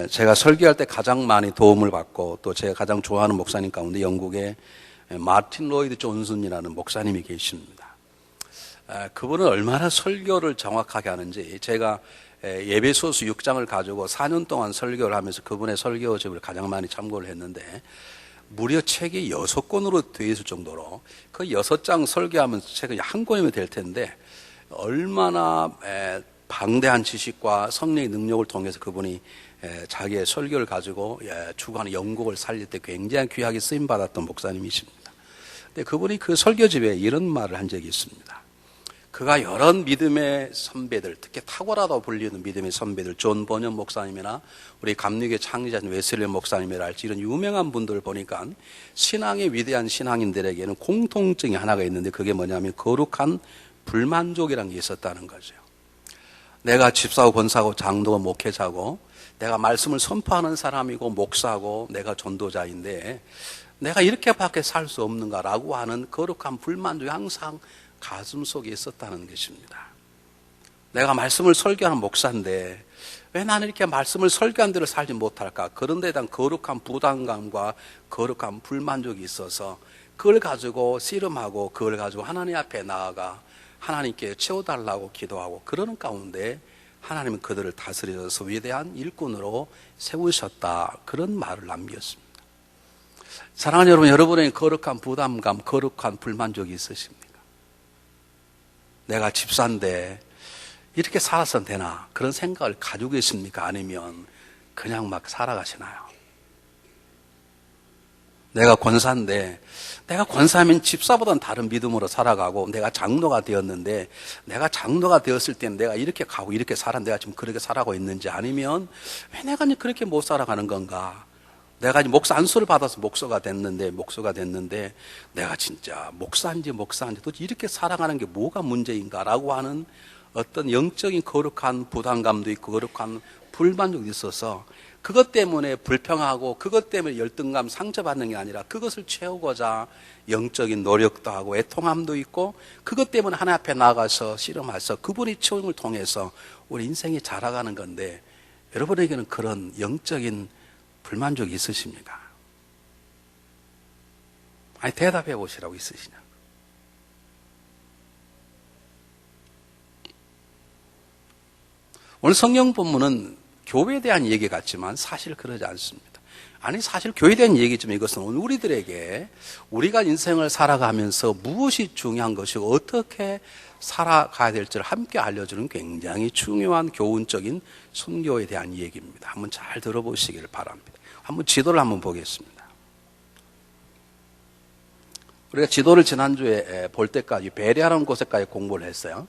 제가 설교할 때 가장 많이 도움을 받고 또 제가 가장 좋아하는 목사님 가운데 영국의 마틴 로이드 존슨이라는 목사님이 계십니다. 그분은 얼마나 설교를 정확하게 하는지 제가 예배소서 6장을 가지고 4년 동안 설교를 하면서 그분의 설교집을 가장 많이 참고를 했는데 무려 책이 6권으로 되어 있을 정도로 그 6장 설교하면 책이 한 권이면 될 텐데 얼마나 방대한 지식과 성령의 능력을 통해서 그분이 자기의 설교를 가지고 추구하는 영국을 살릴 때 굉장히 귀하게 쓰임받았던 목사님이십니다. 근데 그분이 그 설교집에 이런 말을 한 적이 있습니다. 그가 여러 믿음의 선배들, 특히 탁월하다고 불리는 믿음의 선배들, 존 버년 목사님이나 우리 감리교의 창리자인 웨슬리 목사님이랄지 이런 유명한 분들을 보니까 신앙의 위대한 신앙인들에게는 공통점이 하나가 있는데 그게 뭐냐면 거룩한 불만족이라는 게 있었다는 거죠. 내가 집사고 권사고 장로고 목회자고 내가 말씀을 선포하는 사람이고 목사고 내가 전도자인데 내가 이렇게밖에 살 수 없는가라고 하는 거룩한 불만족이 항상 가슴 속에 있었다는 것입니다. 내가 말씀을 설교하는 목사인데 왜 나는 이렇게 말씀을 설교한 대로 살지 못할까? 그런 데에 대한 거룩한 부담감과 거룩한 불만족이 있어서 그걸 가지고 씨름하고 그걸 가지고 하나님 앞에 나아가 하나님께 채워달라고 기도하고 그러는 가운데 하나님은 그들을 다스려서 위대한 일꾼으로 세우셨다. 그런 말을 남겼습니다. 사랑하는 여러분, 여러분의 거룩한 부담감, 거룩한 불만족이 있으십니까? 내가 집사인데 이렇게 살아서는 되나? 그런 생각을 가지고 계십니까? 아니면 그냥 막 살아가시나요? 내가 권사인데 내가 권사하면 집사보다는 다른 믿음으로 살아가고 내가 장로가 되었는데 내가 장로가 되었을 때는 내가 이렇게 가고 이렇게 살아 내가 지금 그렇게 살아가고 있는지 아니면 왜 내가 그렇게 못 살아가는 건가? 내가 목사 안수를 받아서 목사가 됐는데 내가 진짜 목사인지 도대체 이렇게 살아가는 게 뭐가 문제인가라고 하는 어떤 영적인 거룩한 부담감도 있고 거룩한 불만족이 있어서 그것 때문에 불평하고 그것 때문에 열등감 상처받는 게 아니라 그것을 채우고자 영적인 노력도 하고 애통함도 있고 그것 때문에 하나님 앞에 나가서 씨름해서 그분의 채움을 통해서 우리 인생이 자라가는 건데 여러분에게는 그런 영적인 불만족이 있으십니까? 아니 대답해 보시라고 있으시냐? 오늘 성경 본문은 교회에 대한 얘기 같지만 사실 그러지 않습니다. 아니 사실 교회에 대한 얘기지만 이것은 오늘 우리들에게 우리가 인생을 살아가면서 무엇이 중요한 것이고 어떻게 살아가야 될지를 함께 알려주는 굉장히 중요한 교훈적인 선교에 대한 얘기입니다. 한번 잘 들어보시기를 바랍니다. 한번 지도를 한번 보겠습니다. 우리가 지도를 지난주에 볼 때까지 베레아라는 곳에까지 공부를 했어요.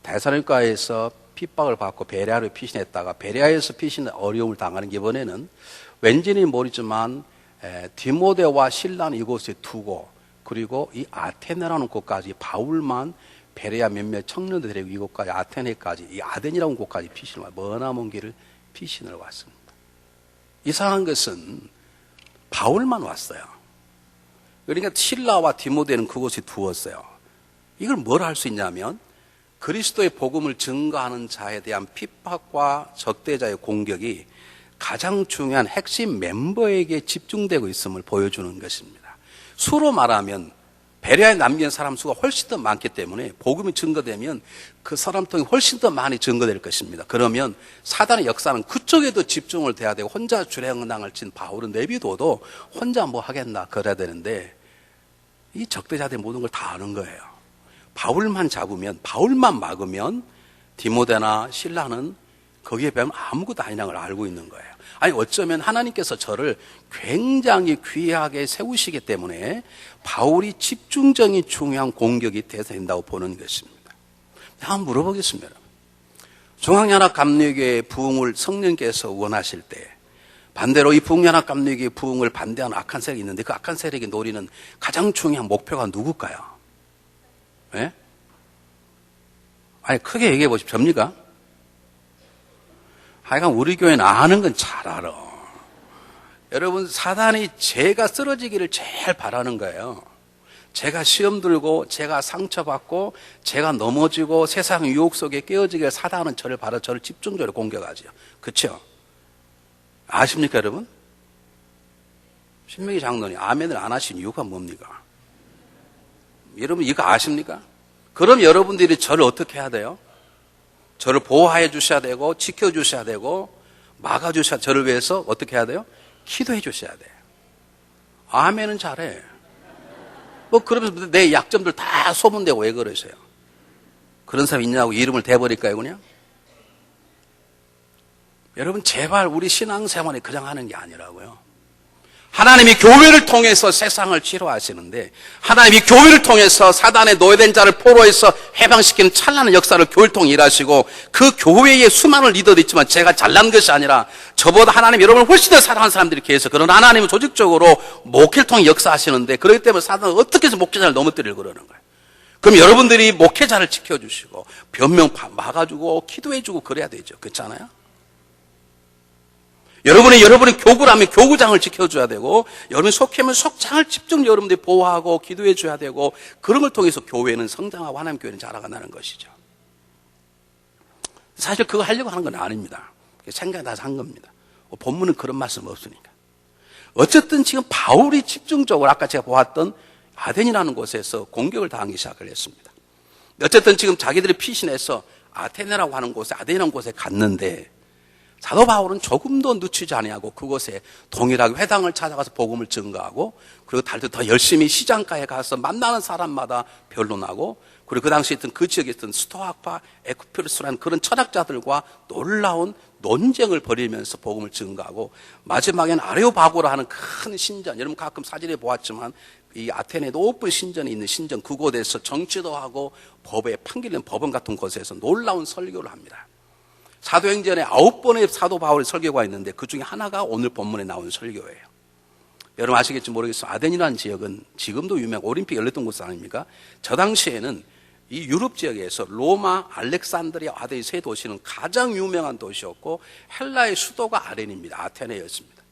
데살로니가에서 핍박을 받고 베레아로 피신했다가 베레아에서 피신 어려움을 당하는 이번에는 왠지는 모르지만 디모데와 실라는 이곳에 두고 그리고 이 아테네라는 곳까지 바울만 베레아 몇몇 청년들 데리고 이곳까지 아테네까지 이 아덴이라는 곳까지 피신을 머나먼 길을 피신을 왔습니다. 이상한 것은 바울만 왔어요. 그러니까 실라와 디모데는 그곳에 두었어요. 이걸 뭘 할 수 있냐면 그리스도의 복음을 증거하는 자에 대한 핍박과 적대자의 공격이 가장 중요한 핵심 멤버에게 집중되고 있음을 보여주는 것입니다. 수로 말하면 베레아에 남긴 사람 수가 훨씬 더 많기 때문에 복음이 증거되면 그 사람 통해 훨씬 더 많이 증거될 것입니다. 그러면 사단의 역사는 그쪽에도 집중을 돼야 되고 혼자 주량당을 친 바울은 내비둬도 혼자 뭐 하겠나 그래야 되는데 이 적대자들이 모든 걸 다 아는 거예요. 바울만 잡으면 바울만 막으면 디모데나 실라는 거기에 비하면 아무것도 아니라는 걸 알고 있는 거예요. 아니 어쩌면 하나님께서 저를 굉장히 귀하게 세우시기 때문에 바울이 집중적인 중요한 공격이 된다고 보는 것입니다. 한번 물어보겠습니다. 중앙연합감리교의 부흥을 성령께서 원하실 때 반대로 이 부흥연합감리교의 부흥을 반대하는 악한 세력이 있는데 그 악한 세력이 노리는 가장 중요한 목표가 누굴까요? 예? 아니 크게 얘기해 보십시오. 접니까? 하여간 우리 교회는 아는 건 잘 알아. 여러분 사단이 제가 쓰러지기를 제일 바라는 거예요. 제가 시험 들고 제가 상처받고 제가 넘어지고 세상 유혹 속에 깨어지길 사단은 저를 집중적으로 공격하죠. 그렇죠? 아십니까, 여러분? 신명기 장로님 아멘을 안 하신 이유가 뭡니까? 여러분 이거 아십니까? 그럼 여러분들이 저를 어떻게 해야 돼요? 저를 보호해 주셔야 되고 지켜 주셔야 되고 막아 주셔야, 저를 위해서 어떻게 해야 돼요? 기도해 주셔야 돼요. 아멘은 잘해. 뭐 그러면서 내 약점들 다 소문내고 왜 그러세요? 그런 사람 있냐고 이름을 대버릴까요, 그냥? 여러분 제발 우리 신앙생활이 그냥 하는 게 아니라고요. 하나님이 교회를 통해서 세상을 치료하시는데, 하나님이 교회를 통해서 사단의 노예된 자를 포로해서 해방시키는 찬란한 역사를 교회를 통해 일하시고, 그 교회에 수많은 리더도 있지만 제가 잘난 것이 아니라 저보다 하나님 여러분을 훨씬 더 사랑하는 사람들이 계셔서 그런 하나님은 조직적으로 목회를 통해 역사하시는데, 그렇기 때문에 사단은 어떻게 해서 목회자를 넘어뜨리려고 그러는 거예요. 그럼 여러분들이 목회자를 지켜주시고 변명 막아주고 기도해주고 그래야 되죠. 그렇잖아요? 여러분이 교구라면 교구장을 지켜줘야 되고, 여러분이 속해면 속장을 집중 여러분들이 보호하고 기도해줘야 되고, 그런 걸 통해서 교회는 성장하고 하나님 교회는 자라간다는 것이죠. 사실 그거 하려고 하는 건 아닙니다. 생각이 나서 한 겁니다. 본문은 그런 말씀 없으니까. 어쨌든 지금 바울이 집중적으로 아까 제가 보았던 아덴이라는 곳에서 공격을 당하기 시작을 했습니다. 어쨌든 지금 자기들이 피신해서 아테네라고 하는 곳에, 아덴이라는 곳에 갔는데, 사도 바울은 조금도 늦추지 아니하고 그곳에 동일하게 회당을 찾아가서 복음을 증거하고, 그리고 더 열심히 시장가에 가서 만나는 사람마다 변론하고, 그리고 그 당시에 있던 그 지역에 있던 스토아파, 에쿠피루스라는 그런 철학자들과 놀라운 논쟁을 벌이면서 복음을 증거하고, 마지막에는 아레오바고라 하는 큰 신전, 여러분 가끔 사진에 보았지만 이 아테네 높은 신전이 있는 신전, 그곳에서 정치도 하고 법에 판결된 법원 같은 곳에서 놀라운 설교를 합니다. 사도행전에 9번의 사도 바울의 설교가 있는데 그 중에 하나가 오늘 본문에 나온 설교예요. 여러분 아시겠지 모르겠어요. 아덴이라는 지역은 지금도 유명한 올림픽 열렸던 곳 아닙니까? 저 당시에는 이 유럽 지역에서 로마, 알렉산드리아, 아덴 세 도시는 가장 유명한 도시였고, 헬라의 수도가 아덴입니다. 아테네였습니다.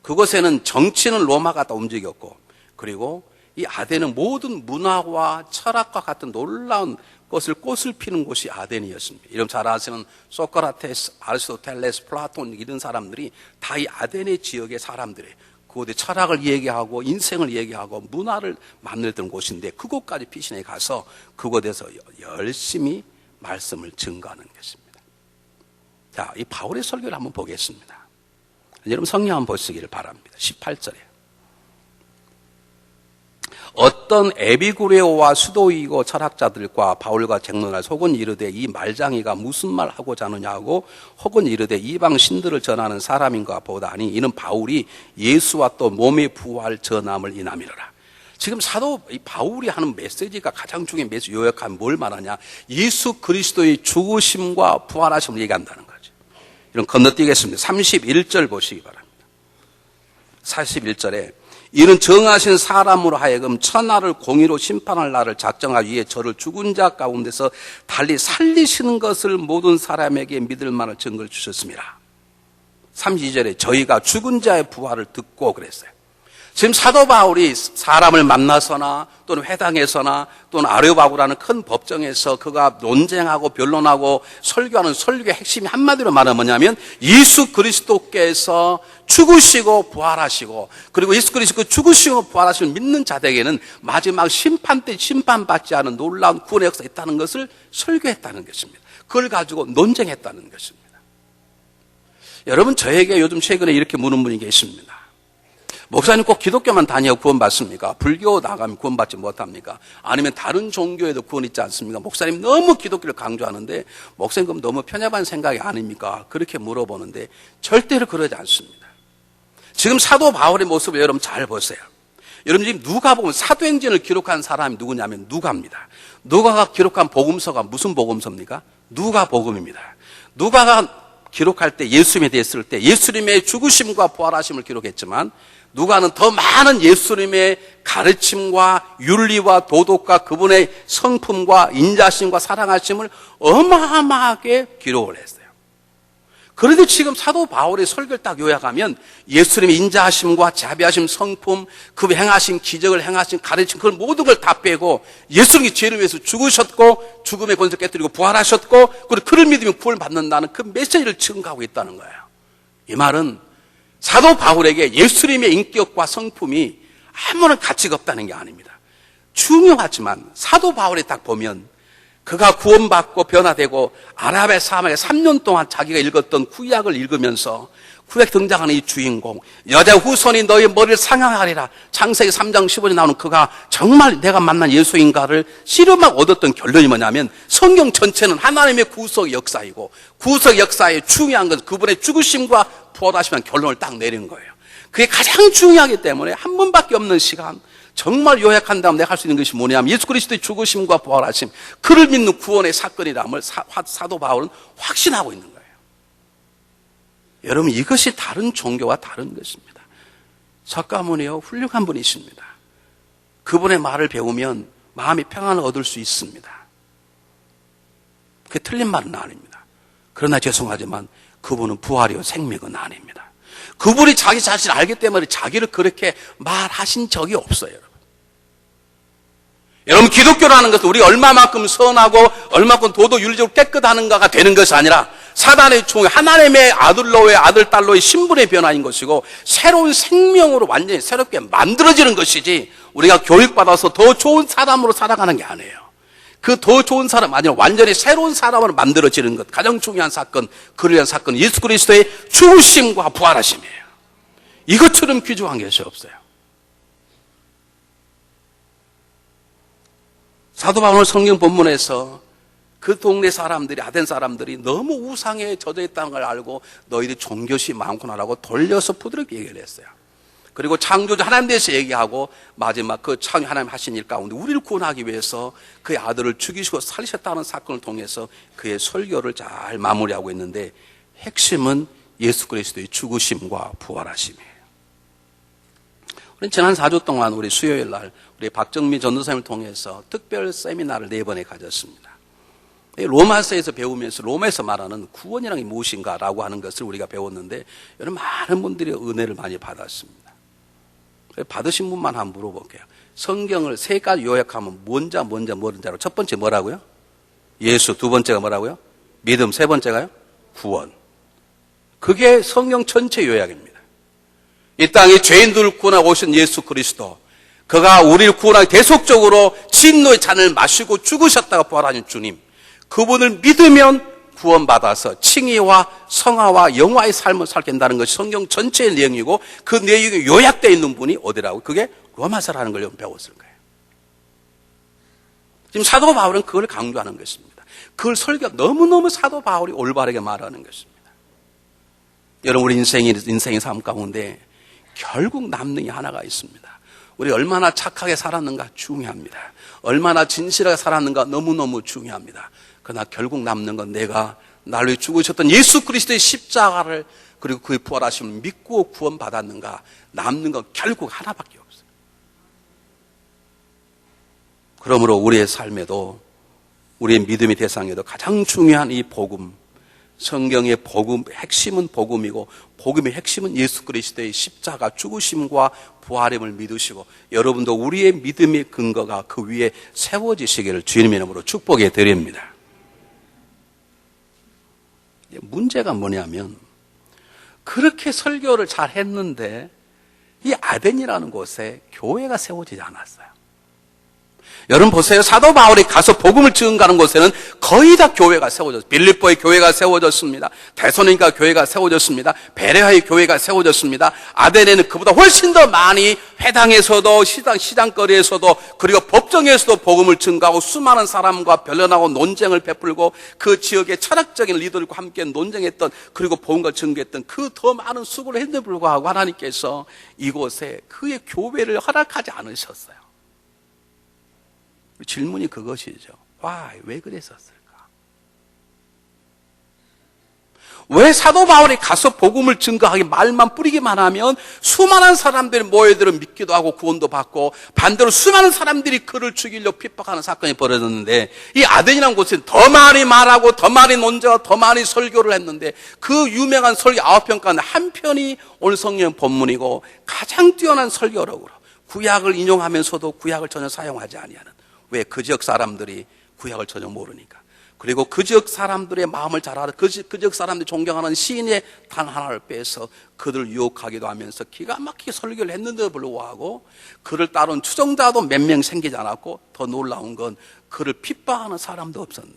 그곳에는 정치는 로마가 다 움직였고, 그리고 이 아덴은 모든 문화와 철학과 같은 놀라운 꽃을 피는 곳이 아덴이었습니다. 이런 잘 아시는 소크라테스, 아리스토텔레스, 플라톤 이런 사람들이 다 이 아덴의 지역의 사람들이에요. 그곳에 철학을 얘기하고 인생을 얘기하고 문화를 만들던 곳인데, 그곳까지 피신해 가서 그곳에서 열심히 말씀을 증거하는 것입니다. 자, 이 바울의 설교를 한번 보겠습니다. 여러분 성경 한번 보시기를 바랍니다. 18절에 어떤 에비구레오와 수도이고 철학자들과 바울과 쟁론할 혹은 이르되 이 말장이가 무슨 말 하고자 하느냐고, 혹은 이르되 이방 신들을 전하는 사람인가 보다니 이는 바울이 예수와 또 몸의 부활 전함을 인함이로라. 지금 사도 바울이 하는 메시지가 가장 중요한 메시지 요약하면 뭘 말하냐, 예수 그리스도의 죽으심과 부활하심을 얘기한다는 거죠. 이런 건너뛰겠습니다. 31절 보시기 바랍니다. 41절에 이는 정하신 사람으로 하여금 천하를 공의로 심판할 날을 작정하기 위해 저를 죽은 자 가운데서 달리 살리시는 것을 모든 사람에게 믿을 만한 증거를 주셨습니다. 32절에 저희가 죽은 자의 부활을 듣고 그랬어요. 지금 사도 바울이 사람을 만나서나 또는 회당에서나 또는 아레오바고라는 큰 법정에서 그가 논쟁하고 변론하고 설교하는 설교의 핵심이 한마디로 말하면 뭐냐면, 예수 그리스도께서 죽으시고 부활하시고, 그리고 예수 그리스도 죽으시고 부활하시는 믿는 자들에게는 마지막 심판 때 심판받지 않은 놀라운 구원의 역사가 있다는 것을 설교했다는 것입니다. 그걸 가지고 논쟁했다는 것입니다. 여러분, 저에게 요즘 최근에 이렇게 묻는 분이 계십니다. 목사님 꼭 기독교만 다니어 구원받습니까? 불교 나가면 구원받지 못합니까? 아니면 다른 종교에도 구원 있지 않습니까? 목사님 너무 기독교를 강조하는데 목사님 그럼 너무 편협한 생각이 아닙니까? 그렇게 물어보는데 절대로 그러지 않습니다. 지금 사도 바울의 모습을 여러분 잘 보세요. 여러분 지금 누가복음, 사도행전을 기록한 사람이 누구냐면 누가입니다. 누가가 기록한 복음서가 무슨 복음서입니까? 누가복음입니다. 누가가 기록할 때 예수님에 대했을 때 예수님의 죽으심과 부활하심을 기록했지만, 누가는 더 많은 예수님의 가르침과 윤리와 도덕과 그분의 성품과 인자심과 사랑하심을 어마어마하게 기록을 했어요. 그런데 지금 사도 바울의 설교를 딱 요약하면 예수님의 인자하심과 자비하심, 성품, 그 행하신 기적을 행하신 가르침, 그걸 모든 걸 다 빼고 예수님이 죄를 위해서 죽으셨고 죽음의 권세를 깨뜨리고 부활하셨고, 그리고 그를 믿으면 구원을 받는다는 그 메시지를 증거하고 있다는 거예요. 이 말은 사도 바울에게 예수님의 인격과 성품이 아무런 가치가 없다는 게 아닙니다. 중요하지만 사도 바울이 딱 보면 그가 구원받고 변화되고 아랍의 사막에 3년 동안 자기가 읽었던 구약을 읽으면서 구약에 등장하는 이 주인공, 여자 후손이 너의 머리를 상하하리라, 창세기 3장 15절에 나오는 그가 정말 내가 만난 예수인가를 씨름하고 얻었던 결론이 뭐냐면 성경 전체는 하나님의 구속 역사이고 구속 역사의 중요한 것은 그분의 죽으심과 부활하심이라는 결론을 딱 내린 거예요. 그게 가장 중요하기 때문에 한 번밖에 없는 시간, 정말 요약한 다음 내가 할 수 있는 것이 뭐냐면 예수 그리스도의 죽으심과 부활하심, 그를 믿는 구원의 사건이라함을 사도 바울은 확신하고 있는 거예요. 여러분, 이것이 다른 종교와 다른 것입니다. 석가모니요, 훌륭한 분이십니다. 그분의 말을 배우면 마음이 평안을 얻을 수 있습니다. 그게 틀린 말은 아닙니다. 그러나 죄송하지만 그분은 부활이요 생명은 아닙니다. 그분이 자기 자신을 알기 때문에 자기를 그렇게 말하신 적이 없어요. 여러분, 기독교라는 것은 우리가 얼마만큼 선하고 얼마만큼 도덕 윤리적으로 깨끗하는가가 되는 것이 아니라 사단의 종, 하나님의 아들로의 아들, 딸로의 신분의 변화인 것이고 새로운 생명으로 완전히 새롭게 만들어지는 것이지 우리가 교육받아서 더 좋은 사람으로 살아가는 게 아니에요. 그 더 좋은 사람 아니라 완전히 새로운 사람으로 만들어지는 것, 가장 중요한 사건, 그를 위한 사건, 예수 그리스도의 죽으심과 부활하심이에요. 이것처럼 귀중한 것이 없어요. 사도 바울은 성경 본문에서 그 동네 사람들이, 아덴 사람들이 너무 우상에 젖어 있다는 걸 알고 너희들이 종교시 많구나라고 돌려서 부드럽게 얘기를 했어요. 그리고 창조주 하나님 대해서 얘기하고 마지막 그 창조 하나님 하신 일 가운데 우리를 구원하기 위해서 그의 아들을 죽이시고 살리셨다는 사건을 통해서 그의 설교를 잘 마무리하고 있는데 핵심은 예수 그리스도의 죽으심과 부활하심이에요. 우리는 지난 4주 동안 우리 수요일 날 우리 박정미 전도사님을 통해서 특별 세미나를 4번에 가졌습니다. 로마서에서 배우면서 로마에서 말하는 구원이라는 게 무엇인가라고 하는 것을 우리가 배웠는데 여러분 많은 분들이 은혜를 많이 받았습니다. 받으신 분만 한번 물어볼게요. 성경을 3가지 요약하면 뭔자로 첫 번째 뭐라고요? 예수. 두 번째가 뭐라고요? 믿음. 세 번째가요? 구원. 그게 성경 전체 요약입니다. 이 땅에 죄인들을 구원하고 오신 예수 그리스도, 그가 우리를 구원하기 대속적으로 진노의 잔을 마시고 죽으셨다가 부활하신 주님, 그분을 믿으면 구원받아서 칭의와 성화와 영화의 삶을 살게 된다는 것이 성경 전체의 내용이고 그 내용이 요약되어 있는 분이 어디라고? 그게 로마서라는 걸 배웠을 거예요. 지금 사도 바울은 그걸 강조하는 것입니다. 그걸 너무너무 사도 바울이 올바르게 말하는 것입니다. 여러분, 우리 인생의 삶 가운데 결국 남는 게 하나가 있습니다. 우리 얼마나 착하게 살았는가 중요합니다. 얼마나 진실하게 살았는가 너무너무 중요합니다. 그러나 결국 남는 건 내가 나를 위해 죽으셨던 예수 그리스도의 십자가를 그리고 그의 부활하심을 믿고 구원받았는가, 남는 건 결국 하나밖에 없어요. 그러므로 우리의 삶에도 우리의 믿음의 대상에도 가장 중요한 이 복음, 성경의 복음, 핵심은 복음이고 복음의 핵심은 예수 그리스도의 십자가 죽으심과 부활임을 믿으시고 여러분도 우리의 믿음의 근거가 그 위에 세워지시기를 주님의 이름으로 축복해 드립니다. 문제가 뭐냐면 그렇게 설교를 잘 했는데 이 아덴이라는 곳에 교회가 세워지지 않았어요. 여러분 보세요. 사도 바울이 가서 복음을 증거하는 곳에는 거의 다 교회가 세워졌습니다. 빌립보의 교회가 세워졌습니다. 데살로니가 교회가 세워졌습니다. 베레아의 교회가 세워졌습니다. 아덴에는 그보다 훨씬 더 많이 회당에서도 시장거리에서도 그리고 법정에서도 복음을 증거하고 수많은 사람과 변론하고 논쟁을 베풀고 그 지역의 철학적인 리더들과 함께 논쟁했던 그리고 복음을 증거했던 그 더 많은 수고를 했는데 불구하고 하나님께서 이곳에 그의 교회를 허락하지 않으셨어요. 질문이 그것이죠. 왜 그랬었을까? 왜 사도 바울이 가서 복음을 증거하기 말만 뿌리기만 하면 수많은 사람들이 모여들어 믿기도 하고 구원도 받고 반대로 수많은 사람들이 그를 죽이려고 핍박하는 사건이 벌어졌는데 이 아덴이라는 곳은 더 많이 말하고 더 많이 논쟁하고 더 많이 설교를 했는데 그 유명한 설교 9편 가운데 한 편이 오늘 성경 본문이고 가장 뛰어난 설교력으로 구약을 인용하면서도 구약을 전혀 사용하지 아니하는, 왜? 그 지역 사람들이 구약을 전혀 모르니까. 그리고 그 지역 사람들의 마음을 잘 알아 그 지역 사람들이 존경하는 시인의 단 하나를 빼서 그들을 유혹하기도 하면서 기가 막히게 설교를 했는데도 불구하고 그를 따른 추종자도 몇 명 생기지 않았고, 더 놀라운 건 그를 핍박하는 사람도 없었네.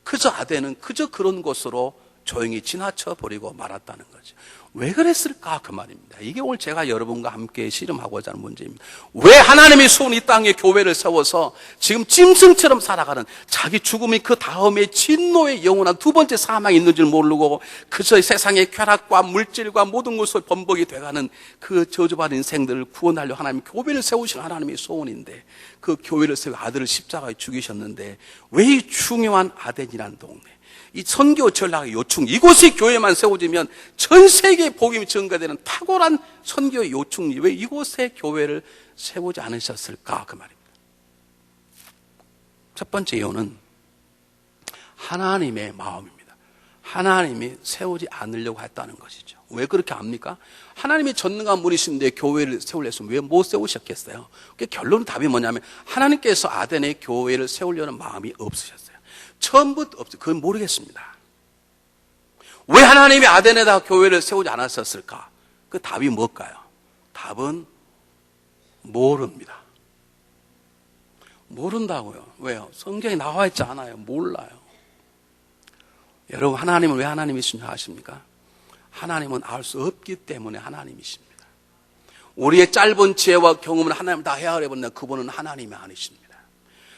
그저 아덴은 그저 그런 곳으로 조용히 지나쳐 버리고 말았다는 거죠. 왜 그랬을까 그 말입니다. 이게 오늘 제가 여러분과 함께 씨름하고자 하는 문제입니다. 왜 하나님의 손 이 땅에 교회를 세워서 지금 짐승처럼 살아가는, 자기 죽음이 그 다음에 진노의 영원한 두 번째 사망이 있는 줄 모르고 그저 세상의 쾌락과 물질과 모든 것을 범벅이 돼가는 그 저주받은 인생들을 구원하려 하나님 교회를 세우신 하나님의 소원인데, 그 교회를 세워 아들을 십자가에 죽이셨는데 왜 이 중요한 아덴이라는 동네, 이 선교 전략의 요충, 이곳이 교회만 세워지면 전 세계에 복음이 증가되는 탁월한 선교의 요충이 왜 이곳에 교회를 세우지 않으셨을까 그 말입니다. 첫 번째 이유는 하나님의 마음입니다. 하나님이 세우지 않으려고 했다는 것이죠. 왜 그렇게 합니까? 하나님이 전능한 분이신데 교회를 세우려 했으면 왜 못 세우셨겠어요? 결론 답이 뭐냐면 하나님께서 아덴의 교회를 세우려는 마음이 없으셨어요. 처음부터 없어요. 그건 모르겠습니다. 왜 하나님이 아덴에다 교회를 세우지 않았었을까? 그 답이 뭘까요? 답은 모릅니다. 모른다고요. 왜요? 성경에 나와 있지 않아요. 몰라요. 여러분, 하나님은 왜 하나님이시냐 아십니까? 하나님은 알 수 없기 때문에 하나님이십니다. 우리의 짧은 지혜와 경험을 하나님 다 헤아려보면 그분은 하나님이 아니십니다.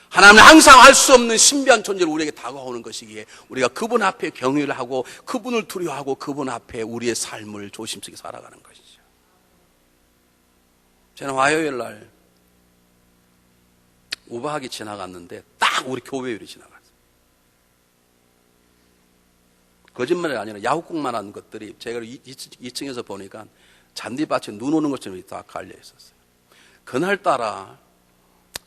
하나님은 항상 알 수 없는 신비한 존재로 우리에게 다가오는 것이기에 우리가 그분 앞에 경외를 하고 그분을 두려워하고 그분 앞에 우리의 삶을 조심스럽게 살아가는 것이죠. 저는 화요일 날 우박이 지나갔는데 딱 우리 교회율이 지나갔어요. 거짓말이 아니라 야구공만한 것들이 제가 2층에서 보니까 잔디밭에 눈 오는 것처럼 다 갈려 있었어요. 그날따라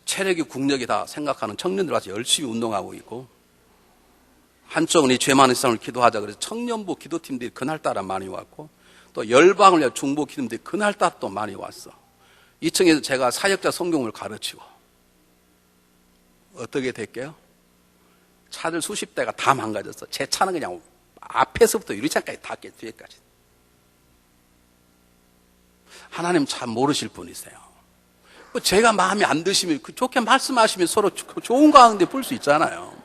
체력이 국력이 다 생각하는 청년들 와서 열심히 운동하고 있고, 한쪽은 이 죄 많은 세상을 기도하자 그래서 청년부 기도팀들이 그날따라 많이 왔고, 또 열방을 위한 중보 기도팀들이 그날따라 또 많이 왔어. 2층에서 제가 사역자 성경을 가르치고 어떻게 될게요? 차들 수십 대가 다 망가졌어. 제 차는 그냥 앞에서부터 유리창까지 다 깨, 뒤에까지. 하나님 참 모르실 분이세요. 제가 마음에 안 드시면 좋게 말씀하시면 서로 좋은 가운데 볼 수 있잖아요.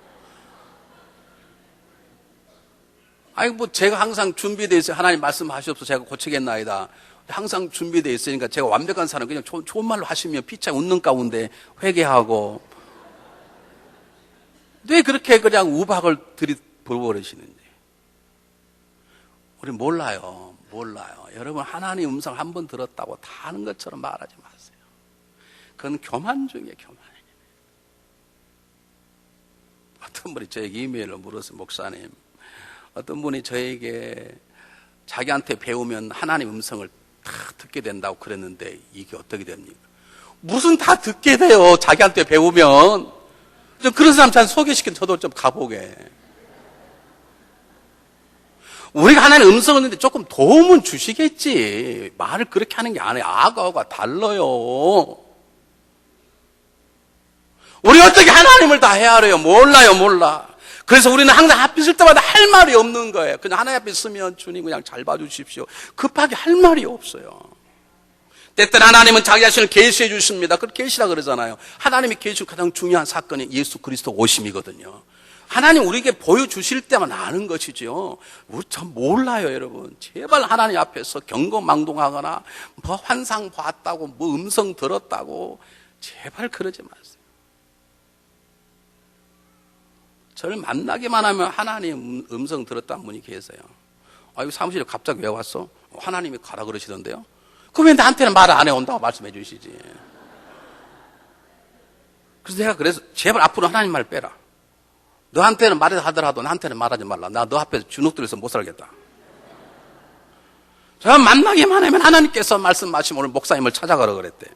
아니 제가 항상 준비되어 있어요. 하나님 말씀하시옵소서 제가 고치겠나이다. 항상 준비되어 있으니까 제가 완벽한 사람 그냥 좋은 말로 하시면 피차 웃는 가운데 회개하고, 왜 그렇게 그냥 우박을 들이부어버리시는지. 우리 몰라요. 여러분, 하나님 음성 한 번 들었다고 다 아는 것처럼 말하지 마세요. 그건 교만 중에 교만이에요. 어떤 분이 저에게 이메일로 물었어요. 목사님, 어떤 분이 저에게 자기한테 배우면 하나님 음성을 다 듣게 된다고 그랬는데 이게 어떻게 됩니까? 무슨 다 듣게 돼요. 자기한테 배우면. 좀 그런 사람 잘 소개시켜 저도 좀 가보게. 우리가 하나님 음성을 듣는데 조금 도움은 주시겠지. 말을 그렇게 하는 게 아니에요. 악어가 달라요. 우리 어떻게 하나님을 다 헤아려요? 몰라. 그래서 우리는 항상 앞에 있을 때마다 할 말이 없는 거예요. 그냥 하나님 앞에 있으면 주님 그냥 잘 봐주십시오. 급하게 할 말이 없어요. 때때로 하나님은 자기 자신을 계시해 주십니다. 그걸 계시라 그러잖아요. 하나님이 계시는 가장 중요한 사건이 예수 그리스도 오심이거든요. 하나님 우리에게 보여주실 때만 아는 것이죠. 우리 참 몰라요, 여러분. 제발 하나님 앞에서 경거망동하거나 뭐 환상 봤다고 뭐 음성 들었다고 제발 그러지 마세요. 저를 만나기만 하면 하나님 음성 들었다는 분이 계세요. 아, 이거 사무실에 갑자기 왜 왔어? 하나님이 가라 그러시던데요. 그럼 왜 나한테는 말을 안 해온다고 말씀해 주시지? 그래서 내가 제발 앞으로 하나님 말 빼라. 너한테는 말하더라도 나한테는 말하지 말라. 나 너 앞에서 주눅들어서 못 살겠다. 저 만나기만 하면 하나님께서 말씀하시면 오늘 목사님을 찾아가라 그랬대.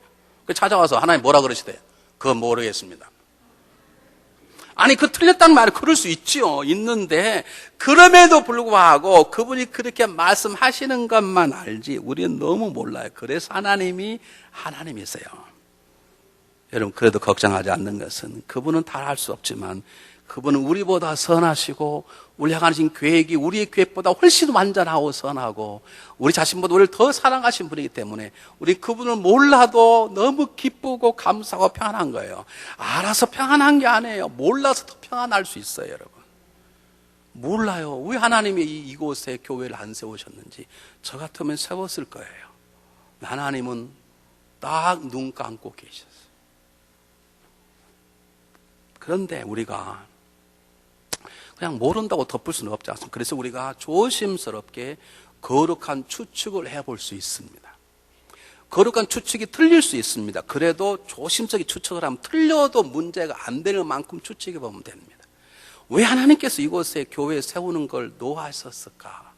찾아와서 하나님 뭐라 그러시대? 그건 모르겠습니다. 아니, 틀렸다는 말이 그럴 수 있지요. 있는데, 그럼에도 불구하고 그분이 그렇게 말씀하시는 것만 알지, 우리는 너무 몰라요. 그래서 하나님이세요. 여러분, 그래도 걱정하지 않는 것은 그분은 다 할 수 없지만, 그분은 우리보다 선하시고 우리 향하신 계획이 우리의 계획보다 훨씬 완전하고 선하고 우리 자신보다 우리를 더 사랑하신 분이기 때문에 우리 그분을 몰라도 너무 기쁘고 감사하고 평안한 거예요. 알아서 평안한 게 아니에요. 몰라서 더 평안할 수 있어요, 여러분. 몰라요. 왜 하나님이 이곳에 교회를 안 세우셨는지. 저 같으면 세웠을 거예요. 하나님은 딱 눈 감고 계셨어요. 그런데 우리가 그냥 모른다고 덮을 수는 없지 않습니까? 그래서 우리가 조심스럽게 거룩한 추측을 해볼 수 있습니다. 거룩한 추측이 틀릴 수 있습니다. 그래도 조심스럽게 추측을 하면 틀려도 문제가 안 되는 만큼 추측해 보면 됩니다. 왜 하나님께서 이곳에 교회 세우는 걸 노하셨을까?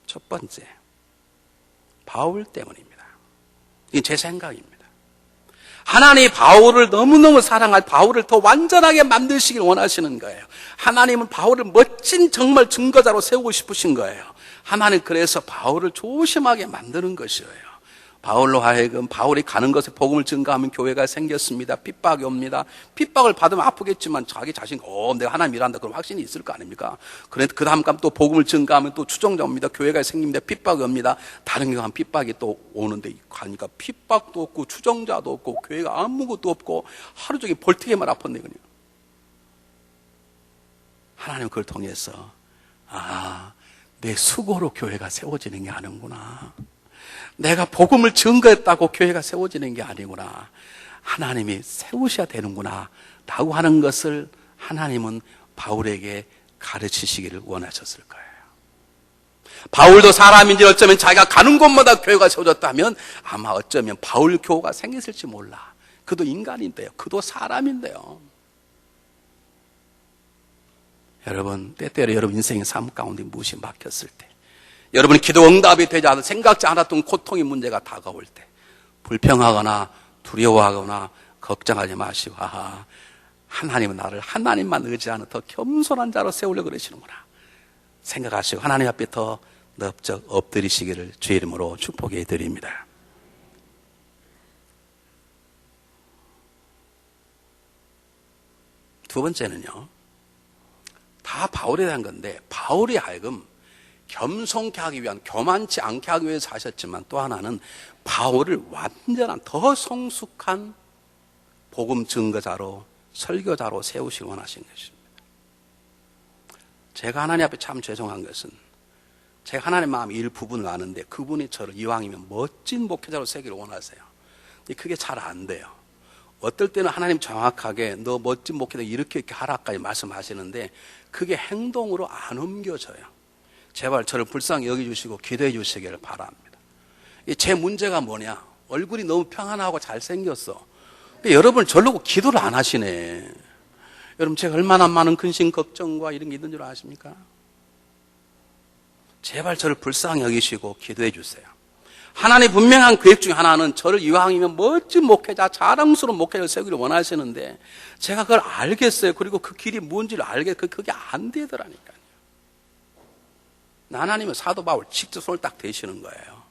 첫 번째, 바울 때문입니다. 이게 제 생각입니다. 하나님이 바울을 너무너무 사랑할 바울을 더 완전하게 만드시길 원하시는 거예요. 하나님은 바울을 멋진 정말 증거자로 세우고 싶으신 거예요. 하나님 그래서 바울을 조심하게 만드는 것이에요. 바울로 하여금 바울이 가는 것에 복음을 증거하면 교회가 생겼습니다. 핍박이 옵니다. 핍박을 받으면 아프겠지만 자기 자신 내가 하나님 일한다 그럼 확신이 있을 거 아닙니까? 그래 그 다음 또 복음을 증거하면 또 추종자 옵니다. 교회가 생깁니다. 핍박이 옵니다. 다른 교회 한 핍박이 또 오는데 가니까 핍박도 없고 추종자도 없고 교회가 아무것도 없고 하루 종일 벌떡이만 아팠네 그냥. 하나님 그걸 통해서 내 수고로 교회가 세워지는 게 아니구나. 내가 복음을 증거했다고 교회가 세워지는 게 아니구나. 하나님이 세우셔야 되는구나 라고 하는 것을 하나님은 바울에게 가르치시기를 원하셨을 거예요. 바울도 사람인지 어쩌면 자기가 가는 곳마다 교회가 세워졌다면 아마 어쩌면 바울 교회가 생겼을지 몰라. 그도 인간인데요. 그도 사람인데요. 여러분, 때때로 여러분 인생의 삶 가운데 무엇이 막혔을 때, 여러분이 기도 응답이 되지 않아 생각지 않았던 고통의 문제가 다가올 때 불평하거나 두려워하거나 걱정하지 마시고 하나님은 나를 하나님만 의지하는 더 겸손한 자로 세우려고 그러시는구나 생각하시고 하나님 앞에 더 넓적 엎드리시기를 주의 이름으로 축복해 드립니다. 두 번째는요, 다 바울에 대한 건데 바울이 하여금 겸손케 하기 위한, 교만치 않게 하기 위해서 하셨지만 또 하나는 바울을 완전한 더 성숙한 복음 증거자로 설교자로 세우시길 원하신 것입니다. 제가 하나님 앞에 참 죄송한 것은 제가 하나님 마음 일부분을 아는데 그분이 저를 이왕이면 멋진 목회자로 세기를 원하세요. 그게 잘 안 돼요. 어떨 때는 하나님 정확하게 너 멋진 목회자 이렇게 하라까지 말씀하시는데 그게 행동으로 안 옮겨져요. 제발 저를 불쌍히 여겨주시고 기도해 주시기를 바랍니다. 제 문제가 뭐냐? 얼굴이 너무 평안하고 잘생겼어. 여러분 저러고 기도를 안 하시네. 여러분 제가 얼마나 많은 근심 걱정과 이런 게 있는 줄 아십니까? 제발 저를 불쌍히 여기시고 기도해 주세요. 하나님의 분명한 계획 중에 하나는 저를 이왕이면 멋진 목회자, 자랑스러운 목회자를 세우기를 원하시는데 제가 그걸 알겠어요. 그리고 그 길이 뭔지를 알겠어요. 그게 안 되더라니까요. 하나님은 사도 바울 직접 손을 딱 대시는 거예요.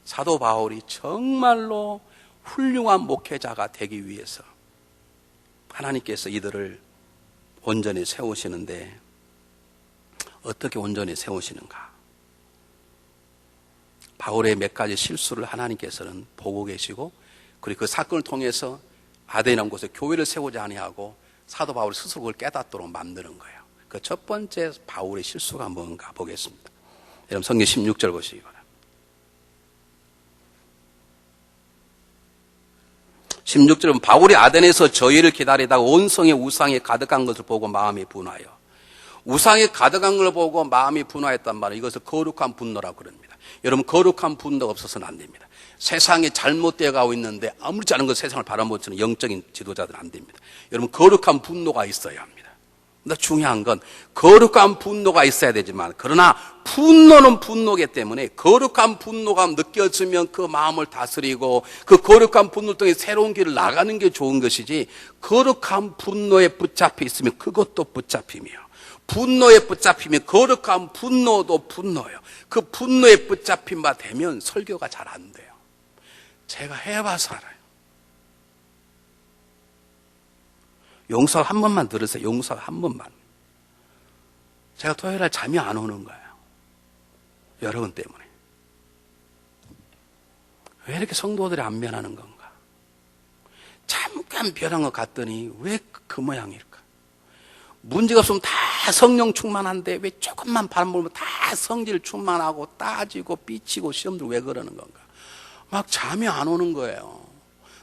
사도 바울이 정말로 훌륭한 목회자가 되기 위해서 하나님께서 이들을 온전히 세우시는데 어떻게 온전히 세우시는가? 바울의 몇 가지 실수를 하나님께서는 보고 계시고 그리고 그 사건을 통해서 아덴이라는 곳에 교회를 세우지 아니하고 사도 바울 스스로 그걸 깨닫도록 만드는 거예요. 그 첫 번째 바울의 실수가 뭔가 보겠습니다. 여러분 성경 16절 보시기 바랍니다. 16절은 바울이 아덴에서 저희를 기다리다가 온 성에 우상이 가득한 것을 보고 마음이 분하여, 우상이 가득한 걸 보고 마음이 분하였단 말이에요. 이것을 거룩한 분노라고 그럽니다. 여러분 거룩한 분노가 없어서는 안 됩니다. 세상이 잘못되어 가고 있는데 아무렇지 않은 것 세상을 바라보는 영적인 지도자들은 안 됩니다. 여러분 거룩한 분노가 있어야 합니다. 근데 중요한 건 거룩한 분노가 있어야 되지만 그러나 분노는 분노이기 때문에 거룩한 분노가 느껴지면 그 마음을 다스리고 그 거룩한 분노 통해 새로운 길을 나가는 게 좋은 것이지 거룩한 분노에 붙잡혀 있으면 그것도 붙잡힘이에요. 분노에 붙잡히면 거룩한 분노도 분노예요. 그 분노에 붙잡힌 바 되면 설교가 잘 안 돼요. 제가 해봐서 알아요. 용서 한 번만 들으세요. 용서 한 번만. 제가 토요일날 잠이 안 오는 거예요. 여러분 때문에. 왜 이렇게 성도들이 안 변하는 건가? 잠깐 변한 것 같더니 왜 그 모양일까? 문제가 없으면 다 성령 충만한데 왜 조금만 바람 불면 다 성질 충만하고 따지고 삐치고 시험들 왜 그러는 건가? 막 잠이 안 오는 거예요.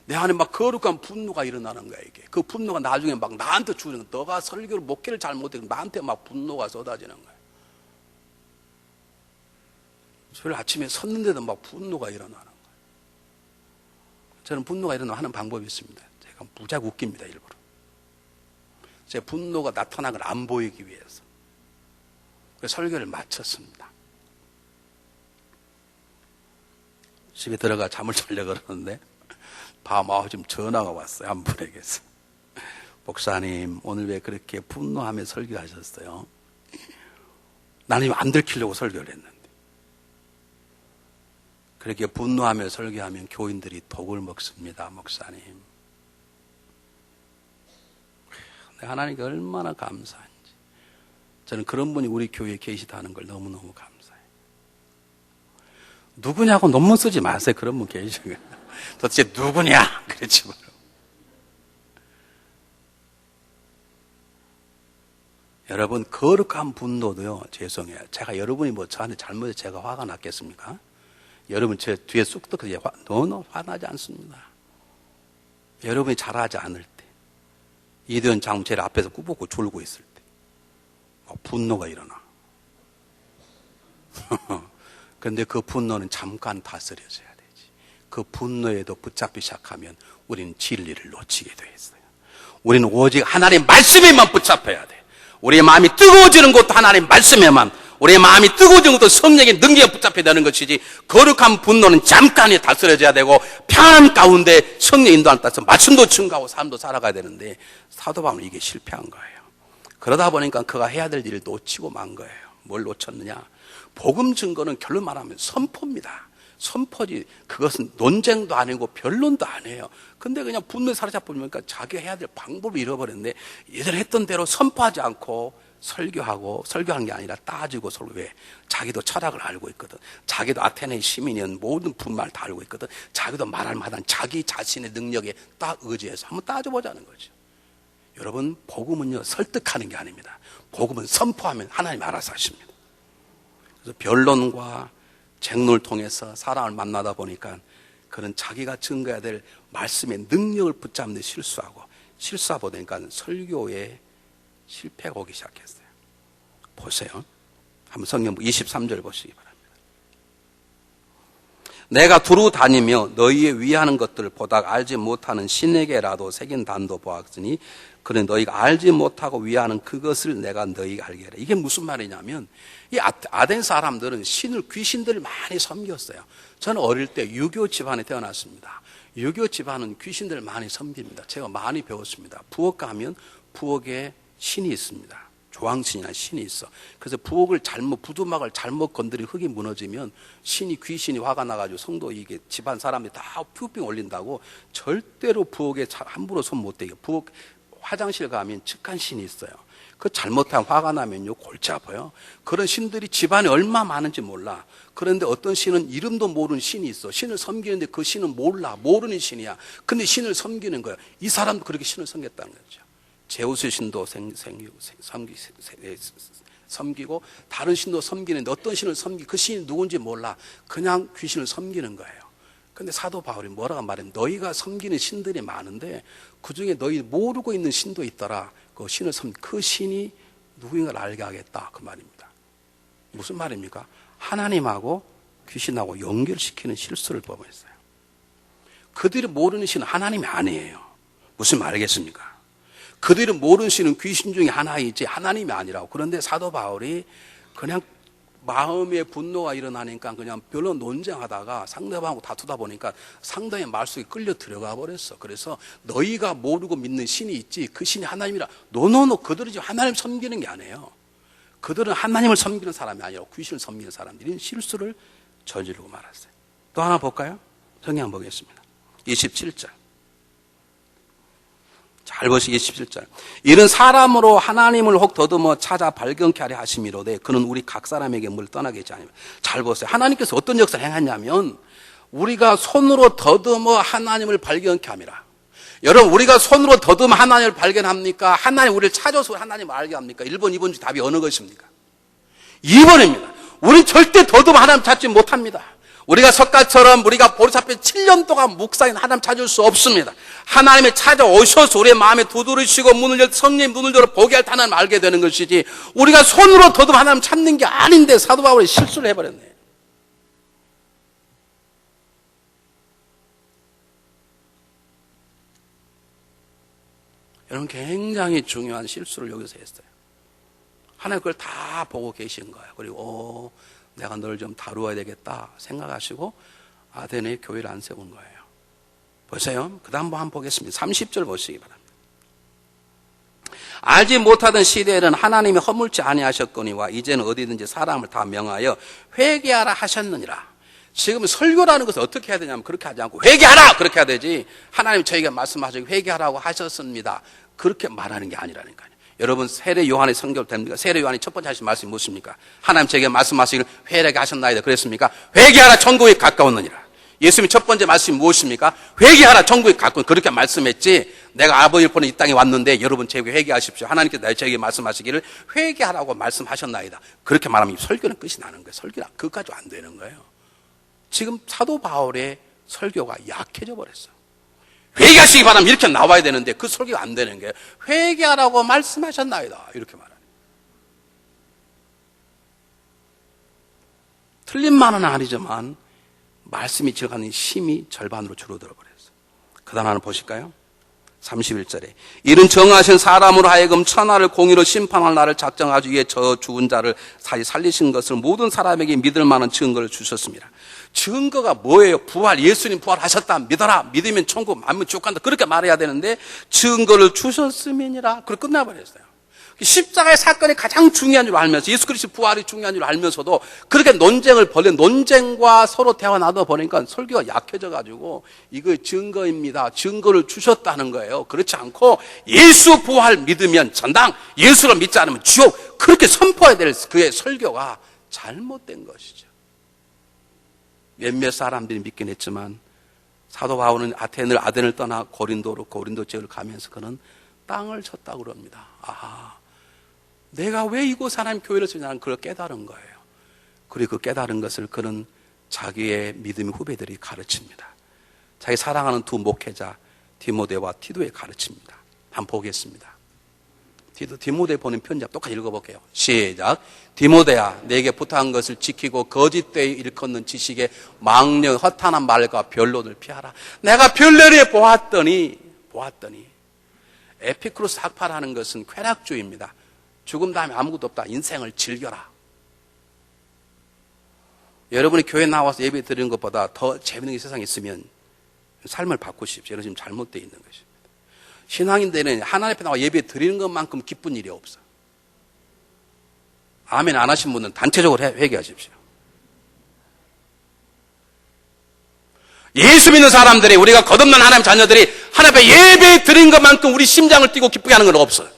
내 안에 막 거룩한 분노가 일어나는 거야, 이게. 그 분노가 나중에 막 나한테 주는 거야. 너가 설교를 목회를 잘못해서 나한테 막 분노가 쏟아지는 거야. 저를 아침에 섰는데도 막 분노가 일어나는 거야. 저는 분노가 일어나면 하는 방법이 있습니다. 제가 무지하게 웃깁니다, 일부러. 제 분노가 나타난 걸 안 보이기 위해서. 그래서 설교를 마쳤습니다. 집에 들어가 잠을 자려고 그러는데 밤 9시쯤 전화가 왔어요. 한 분에게서. 목사님, 오늘 왜 그렇게 분노하며 설교하셨어요? 나는 안 들키려고 설교를 했는데. 그렇게 분노하며 설교하면 교인들이 독을 먹습니다, 목사님. 하나님께 얼마나 감사한지. 저는 그런 분이 우리 교회에 계시다는 걸 너무너무 감사해요. 누구냐고 논문 쓰지 마세요. 그런 분 계시면. 도대체 누구냐? 그랬지 말고. 여러분, 거룩한 분노도요, 죄송해요. 제가 여러분이 뭐 저한테 잘못해 제가 화가 났겠습니까? 여러분 제 뒤에 쑥 뜨고 너는 화나지 않습니다. 여러분이 잘하지 않을 때, 이대현 장로님 제 앞에서 꾸벅꾸 졸고 있을 때, 분노가 일어나. 그런데 그 분노는 잠깐 다스려져야 되지. 그 분노에도 붙잡기 시작하면 우리는 진리를 놓치게 돼 있어요. 우리는 오직 하나님 말씀에만 붙잡혀야 돼. 우리의 마음이 뜨거워지는 것도 하나님 말씀에만, 우리의 마음이 뜨거워지는 것도 성령의 능력에 붙잡혀야 되는 것이지, 거룩한 분노는 잠깐에 다스려져야 되고 평안 가운데 성령 인도하는 따라서 말씀도 증가하고 삶도 살아가야 되는데, 사도 바울은 이게 실패한 거예요. 그러다 보니까 그가 해야 될 일을 놓치고 만 거예요. 뭘 놓쳤느냐? 복음 증거는 결론 말하면 선포입니다. 선포지. 그것은 논쟁도 아니고 변론도 아니에요. 근데 그냥 분노에 사로잡히니까 자기가 해야 될 방법을 잃어버렸는데, 예전에 했던 대로 선포하지 않고 설교하는 게 아니라 따지고 서로. 왜? 자기도 철학을 알고 있거든. 자기도 아테네 시민이면 모든 분말을 다 알고 있거든. 자기도 말할 만한 자기 자신의 능력에 딱 의지해서 한번 따져보자는 거죠. 여러분, 복음은요, 설득하는 게 아닙니다. 복음은 선포하면 하나님 알아서 하십니다. 그래서 변론과 쟁론을 통해서 사람을 만나다 보니까 그런 자기가 증거해야 될 말씀의 능력을 붙잡는 데 실수하고 보니까 설교에 실패가 오기 시작했어요. 보세요. 한번 성경 23절 보시기 바랍니다. 내가 두루 다니며 너희의 위하는 것들을 보다가 알지 못하는 신에게라도 새긴 단도 보았으니 그는 너희가 알지 못하고 위하는 그것을 내가 너희가 알게 하라. 이게 무슨 말이냐면, 이 아덴 사람들은 귀신들을 많이 섬겼어요. 저는 어릴 때 유교 집안에 태어났습니다. 유교 집안은 귀신들을 많이 섬깁니다. 제가 많이 배웠습니다. 부엌 가면 부엌에 신이 있습니다. 조항신이나 신이 있어. 그래서 부두막을 잘못 건드리 흙이 무너지면 귀신이 화가 나가지고 성도 이게 집안 사람들이 다 퓨빙 올린다고 절대로 부엌에 함부로 손 못 대게. 부엌 화장실 가면 측간 신이 있어요. 그 잘못하면 화가 나면요, 골치 아파요. 그런 신들이 집안에 얼마 많은지 몰라. 그런데 어떤 신은 이름도 모르는 신이 있어. 신을 섬기는데 그 신은 몰라. 모르는 신이야. 근데 신을 섬기는 거예요. 이 사람도 그렇게 신을 섬겼다는 거죠. 제우스 신도 섬기고 다른 신도 섬기는데 어떤 신을 그 신이 누군지 몰라. 그냥 귀신을 섬기는 거예요. 근데 사도 바울이 뭐라고 말하면, 너희가 섬기는 신들이 많은데 그중에 너희 모르고 있는 신도 있더라. 그 신을 그 신이 누구인가를 알게 하겠다, 그 말입니다. 무슨 말입니까? 하나님하고 귀신하고 연결시키는 실수를 범했어요. 그들이 모르는 신은 하나님이 아니에요. 무슨 말이겠습니까? 그들이 모르는 신은 귀신 중에 하나이지 하나님이 아니라고. 그런데 사도 바울이 그냥 마음의 분노가 일어나니까 그냥 별로 논쟁하다가 상대방하고 다투다 보니까 상대의 말 속에 끌려 들어가 버렸어. 그래서 너희가 모르고 믿는 신이 있지 그 신이 하나님이라. 노노노. 그들은 지금 하나님 섬기는 게 아니에요. 그들은 하나님을 섬기는 사람이 아니라 귀신을 섬기는 사람들이 실수를 저지르고 말았어요. 또 하나 볼까요? 성경 보겠습니다. 27절. 잘 보시기 17절. 이런 사람으로 하나님을 혹 더듬어 찾아 발견케 하려 하심이로되 그는 우리 각 사람에게 뭘 떠나게 하지 아니하며. 잘 보세요. 하나님께서 어떤 역사를 행했냐면 우리가 손으로 더듬어 하나님을 발견케 함이라. 여러분, 우리가 손으로 더듬어 하나님을 발견합니까? 하나님 우리를 찾아서 하나님을 알게 합니까? 1번, 2번 중 답이 어느 것입니까? 2번입니다. 우리 절대 더듬어 하나님 찾지 못합니다. 우리가 석가처럼 우리가 보리스 앞에 7년 동안 묵상인 하나님 찾을 수 없습니다. 하나님이 찾아오셔서 우리의 마음에 두드리시고 문을 열 성령 눈을 열어 보게 할 때 하나님 알게 되는 것이지 우리가 손으로 더듬어 하나님 찾는 게 아닌데 사도 바울이 실수를 해버렸네요. 여러분, 굉장히 중요한 실수를 여기서 했어요. 하나님 그걸 다 보고 계신 거예요. 그리고 내가 널 좀 다루어야 되겠다 생각하시고 아테네에 교회를 안 세운 거예요. 보세요. 그 다음 한번 보겠습니다. 30절 보시기 바랍니다. 알지 못하던 시대에는 하나님이 허물지 아니하셨거니와 이제는 어디든지 사람을 다 명하여 회개하라 하셨느니라. 지금 설교라는 것을 어떻게 해야 되냐면 그렇게 하지 않고 회개하라! 그렇게 해야 되지. 하나님 저희가 말씀하시고 회개하라고 하셨습니다. 그렇게 말하는 게 아니라니까요. 여러분, 세례 요한의 성경 됩니까? 세례 요한이 첫 번째 하신 말씀이 무엇입니까? 하나님 저에게 말씀하시기를 회개하게 하셨나이다. 그랬습니까? 회개하라, 천국에 가까웠느니라. 예수님이 첫 번째 말씀이 무엇입니까? 회개하라, 천국에 가까운. 그렇게 말씀했지. 내가 아버지를 보내 이 땅에 왔는데 여러분 저에게 회개하십시오. 하나님께서 저에게 말씀하시기를 회개하라고 말씀하셨나이다. 그렇게 말하면 설교는 끝이 나는 거예요. 설교는 그것까지 안 되는 거예요. 지금 사도 바울의 설교가 약해져 버렸어요. 회개하시기 바라면 이렇게 나와야 되는데 그 설교가 안 되는 거예요. 회개하라고 말씀하셨나이다. 이렇게 말하는. 틀린 말은 아니지만 말씀이 들어가는 힘이 절반으로 줄어들어 버렸어요. 그 다음 하나 보실까요? 31절에 이른 정하신 사람으로 하여금 천하를 공의로 심판할 날을 작정하기 위해 저 죽은 자를 다시 살리신 것을 모든 사람에게 믿을 만한 증거를 주셨습니다. 증거가 뭐예요? 부활, 예수님 부활하셨다 믿어라. 믿으면 천국 만물 쭉 간다. 그렇게 말해야 되는데 증거를 주셨음이니라. 그렇게 끝나버렸어요. 십자가의 사건이 가장 중요한 줄 알면서 예수 그리스도 부활이 중요한 줄 알면서도 그렇게 논쟁을 벌인 논쟁과 서로 대화 나눠 보니까 설교가 약해져 가지고 이거 증거입니다. 증거를 주셨다는 거예요. 그렇지 않고 예수 부활 믿으면 전당, 예수를 믿지 않으면 지옥, 그렇게 선포해야 될 그의 설교가 잘못된 것이죠. 몇몇 사람들이 믿긴 했지만 사도 바울은 아덴을 떠나 고린도 지역을 가면서 그는 땅을 쳤다고 그럽니다. 내가 왜 이곳 하나님 교회를 쓰냐는 그걸 깨달은 거예요. 그리고 그 깨달은 것을 그는 자기의 믿음의 후배들이 가르칩니다. 자기 사랑하는 두 목회자 디모데와 티도에 가르칩니다. 한번 보겠습니다. 디모데 보낸 편지 똑같이 읽어볼게요. 시작. 디모데야, 내게 부탁한 것을 지키고 거짓되이 일컫는 지식의 망령 허탄한 말과 변론을 피하라. 내가 별내리에 보았더니 에피쿠로스 학파라는 것은 쾌락주의입니다. 죽음 다음에 아무것도 없다. 인생을 즐겨라. 여러분이 교회 나와서 예배 드리는 것보다 더 재밌는 게 세상에 있으면 삶을 바꾸십시오. 여러분 지금 잘못되어 있는 것입니다. 신앙인들은 하나님 앞에 나와 예배 드리는 것만큼 기쁜 일이 없어. 아멘 안 하신 분은 단체적으로 회개하십시오. 예수 믿는 사람들이, 우리가 거듭난 하나님 자녀들이 하나님 앞에 예배 드린 것만큼 우리 심장을 뛰고 기쁘게 하는 건 없어요.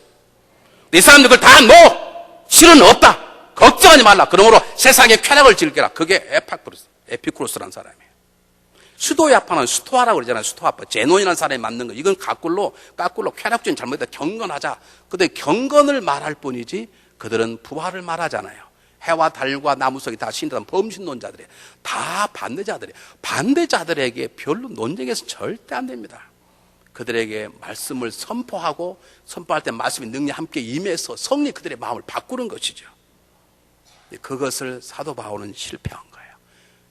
이 사람들 그걸 다 놓어. 실은 없다. 걱정하지 말라. 그러므로 세상의 쾌락을 즐겨라. 그게 에피쿠로스라는 사람이에요. 수도야파는 수토하라고 그러잖아요. 수토아파. 제논이라는 사람이 만든 거. 이건 까꿀로 쾌락주의는 잘못했다. 경건하자. 근데 경건을 말할 뿐이지 그들은 부활을 말하잖아요. 해와 달과 나무 속에 다 신들은 범신론자들이에요. 다 반대자들이에요. 반대자들에게 별로 논쟁에서 절대 안 됩니다. 그들에게 말씀을 선포하고 선포할 때 말씀의 능력이 함께 임해서 성령 그들의 마음을 바꾸는 것이죠. 그것을 사도 바울은 실패한 거예요.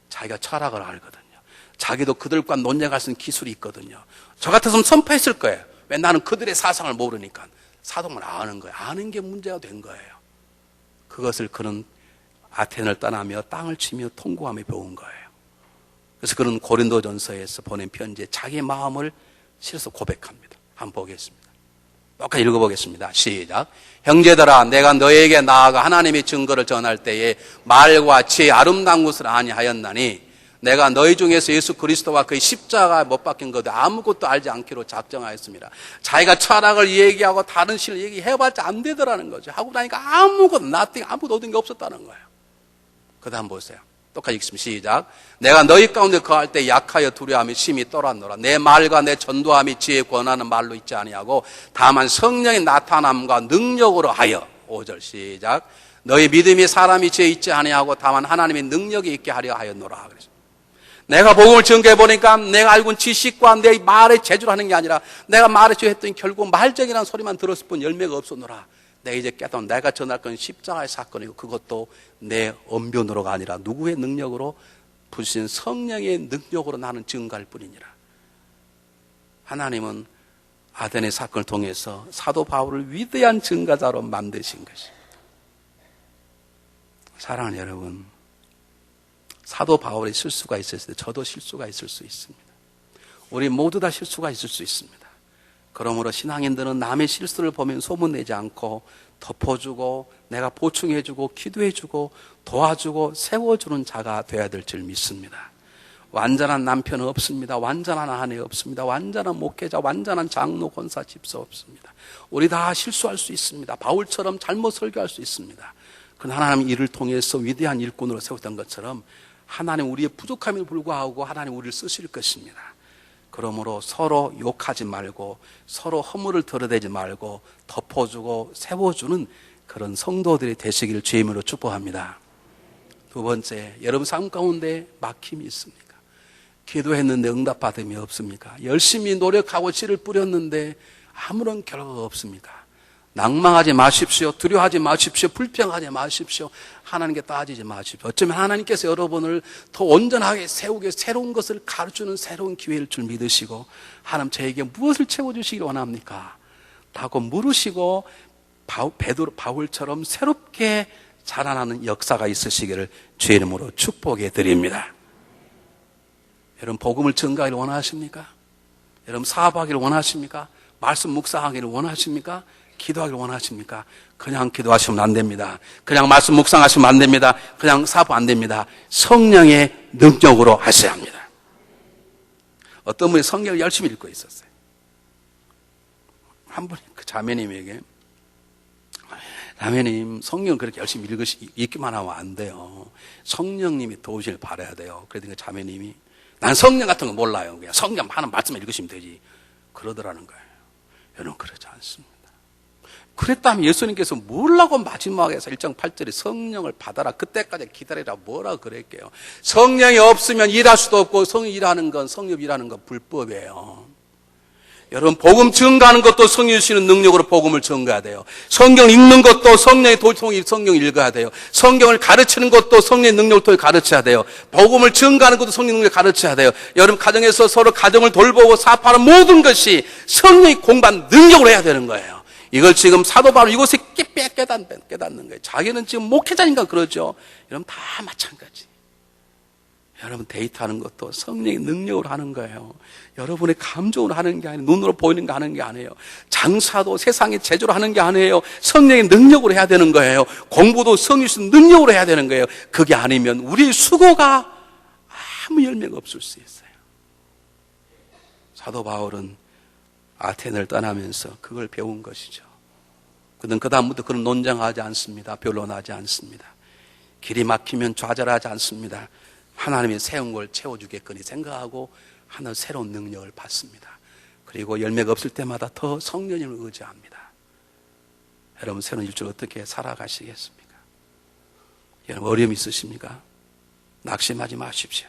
자기가 철학을 알거든요. 자기도 그들과 논쟁할 수 있는 기술이 있거든요. 저 같았으면 선포했을 거예요. 왜? 나는 그들의 사상을 모르니까. 사동을 아는 거예요. 아는 게 문제가 된 거예요. 그것을 그는 아테네를 떠나며 땅을 치며 통곡하며 배운 거예요. 그래서 그는 고린도전서에서 보낸 편지에 자기 마음을 실어서 고백합니다. 한번 보겠습니다. 똑같이 읽어보겠습니다. 시작. 형제들아, 내가 너에게 나아가 하나님의 증거를 전할 때에 말과 지혜의 아름다운 것을 아니하였나니 내가 너희 중에서 예수 그리스도와 그의 십자가에 못 박힌 것도 아무것도 알지 않기로 작정하였습니다. 자기가 철학을 얘기하고 다른 신을 얘기해봤자 안 되더라는 거죠. 하고 나니까 아무것도 얻은 게 없었다는 거예요. 그 다음 보세요. 똑같이 읽습니다. 시작. 내가 너희 가운데 거할 때 약하여 두려움이 심히 떨었노라. 내 말과 내 전도함이 지혜 권하는 말로 있지 아니하고 다만 성령의 나타남과 능력으로 하여. 5절 시작. 너희 믿음이 사람이 지혜 있지 아니하고 다만 하나님의 능력이 있게 하려 하였노라. 그래서 내가 복음을 전개해 보니까 내가 알고 있는 지식과 내 말의 재주를 하는 게 아니라 내가 말의 재주 했더니 결국 말쟁이라는 소리만 들었을 뿐 열매가 없었노라. 내가 이제 깨달은 내가 전할 건 십자가의 사건이고 그것도 내 언변으로가 아니라 누구의 능력으로? 부신 성령의 능력으로 나는 증거할 뿐이니라. 하나님은 아덴의 사건을 통해서 사도 바울을 위대한 증거자로 만드신 것입니다. 사랑하는 여러분, 사도 바울의 실수가 있었을 때 저도 실수가 있을 수 있습니다. 우리 모두 다 실수가 있을 수 있습니다. 그러므로 신앙인들은 남의 실수를 보면 소문내지 않고 덮어주고 내가 보충해주고 기도해주고 도와주고 세워주는 자가 되어야 될 줄 믿습니다. 완전한 남편은 없습니다. 완전한 아내 없습니다. 완전한 목회자, 완전한 장로, 권사, 집사 없습니다. 우리 다 실수할 수 있습니다. 바울처럼 잘못 설교할 수 있습니다. 그러나 하나님 이를 통해서 위대한 일꾼으로 세웠던 것처럼 하나님 우리의 부족함에도 불구하고 하나님 우리를 쓰실 것입니다. 그러므로 서로 욕하지 말고 서로 허물을 드러내지 말고 덮어주고 세워주는 그런 성도들이 되시기를 주의 이름으로 축복합니다. 두 번째, 여러분 삶 가운데 막힘이 있습니까? 기도했는데 응답받음이 없습니까? 열심히 노력하고 씨를 뿌렸는데 아무런 결과가 없습니까? 낭망하지 마십시오. 두려워하지 마십시오. 불평하지 마십시오. 하나님께 따지지 마십시오. 어쩌면 하나님께서 여러분을 더 온전하게 세우게 새로운 것을 가르쳐주는 새로운 기회일 줄 믿으시고 하나님 저에게 무엇을 채워주시길 원합니까? 라고 물으시고 바울처럼 새롭게 자라나는 역사가 있으시기를 주의 이름으로 축복해 드립니다. 여러분 복음을 증가하기를 원하십니까? 여러분 사업하기를 원하십니까? 말씀 묵상하기를 원하십니까? 기도하기를 원하십니까? 그냥 기도하시면 안 됩니다. 그냥 말씀 묵상하시면 안 됩니다. 그냥 사업 안 됩니다. 성령의 능력으로 하셔야 합니다. 어떤 분이 성경을 열심히 읽고 있었어요. 한 분이 그 자매님에게 자매님 성경을 그렇게 열심히 읽기만 하면 안 돼요. 성령님이 도우시길 바라야 돼요. 그랬더니 그 자매님이 난 성령 같은 거 몰라요. 그냥 성경 하는 말씀을 읽으시면 되지. 그러더라는 거예요. 여러분 그러지 않습니다. 그랬다면 예수님께서 뭐라고 마지막에서 1장 8절에 성령을 받아라 그때까지 기다리라 뭐라 그랬게요. 성령이 없으면 일할 수도 없고 성령 일하는 건 불법이에요. 여러분 복음 증가하는 것도 성령이 주시는 능력으로 복음을 증가해야 돼요. 성경 읽는 것도 성령의 도통이 성경 읽어야 돼요. 성경을 가르치는 것도 성령의 능력을 통해 가르쳐야 돼요. 복음을 증가하는 것도 성령의 능력을 가르쳐야 돼요. 여러분 가정에서 서로 가정을 돌보고 사업하는 모든 것이 성령이 공부한 능력으로 해야 되는 거예요. 이걸 지금 사도 바울 이곳에 깨닫는 거예요. 자기는 지금 목회자니까 그러죠. 여러분 다 마찬가지. 여러분 데이트하는 것도 성령의 능력으로 하는 거예요. 여러분의 감정으로 하는 게 아니에요. 눈으로 보이는 거 하는 게 아니에요. 장사도 세상의 제조로 하는 게 아니에요. 성령의 능력으로 해야 되는 거예요. 공부도 성령의 능력으로 해야 되는 거예요. 그게 아니면 우리의 수고가 아무 열매가 없을 수 있어요. 사도 바울은 아테네를 떠나면서 그걸 배운 것이죠. 그는 그 다음부터 그런 논쟁하지 않습니다. 변론하지 않습니다. 길이 막히면 좌절하지 않습니다. 하나님이 세운 걸 채워주겠거니 생각하고 하나님 새로운 능력을 받습니다. 그리고 열매가 없을 때마다 더 성령님을 의지합니다. 여러분 새로운 일주일 어떻게 살아가시겠습니까? 여러분 어려움이 있으십니까? 낙심하지 마십시오.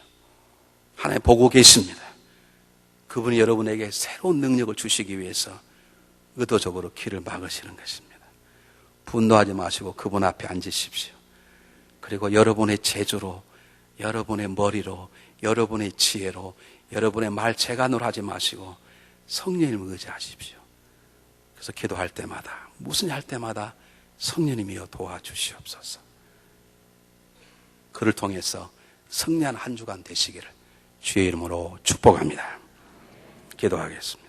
하나님 보고 계십니다. 그분이 여러분에게 새로운 능력을 주시기 위해서 의도적으로 길을 막으시는 것입니다. 분노하지 마시고 그분 앞에 앉으십시오. 그리고 여러분의 재주로, 여러분의 머리로, 여러분의 지혜로, 여러분의 말재간으로 하지 마시고 성령님을 의지하십시오. 그래서 기도할 때마다, 무슨 일 할 때마다 성령님이여 도와주시옵소서. 그를 통해서 승리한 한 주간 되시기를 주의 이름으로 축복합니다. 기도하겠습니다.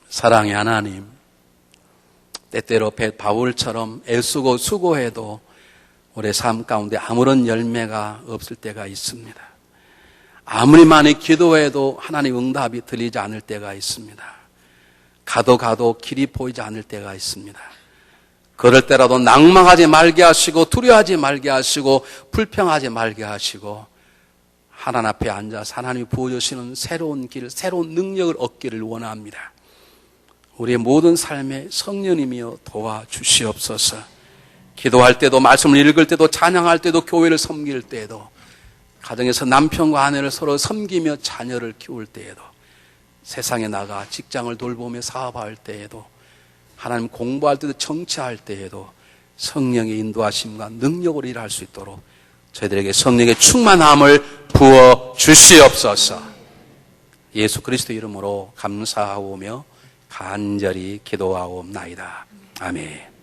사랑의 하나님, 때때로 바울처럼 애쓰고 수고해도 우리의 삶 가운데 아무런 열매가 없을 때가 있습니다. 아무리 많이 기도해도 하나님 응답이 들리지 않을 때가 있습니다. 가도 길이 보이지 않을 때가 있습니다. 그럴 때라도 낭망하지 말게 하시고 두려워하지 말게 하시고 불평하지 말게 하시고 하나님 앞에 앉아서 하나님이 부어주시는 새로운 길, 새로운 능력을 얻기를 원합니다. 우리의 모든 삶에 성령님이여 도와주시옵소서. 기도할 때도 말씀을 읽을 때도 찬양할 때도 교회를 섬길 때도 가정에서 남편과 아내를 서로 섬기며 자녀를 키울 때에도 세상에 나가 직장을 돌보며 사업할 때에도 하나님 공부할 때도 정치할 때에도 성령의 인도하심과 능력으로 일할 수 있도록 저희들에게 성령의 충만함을 부어 주시옵소서. 예수 그리스도 이름으로 감사하오며 간절히 기도하옵나이다. 아멘.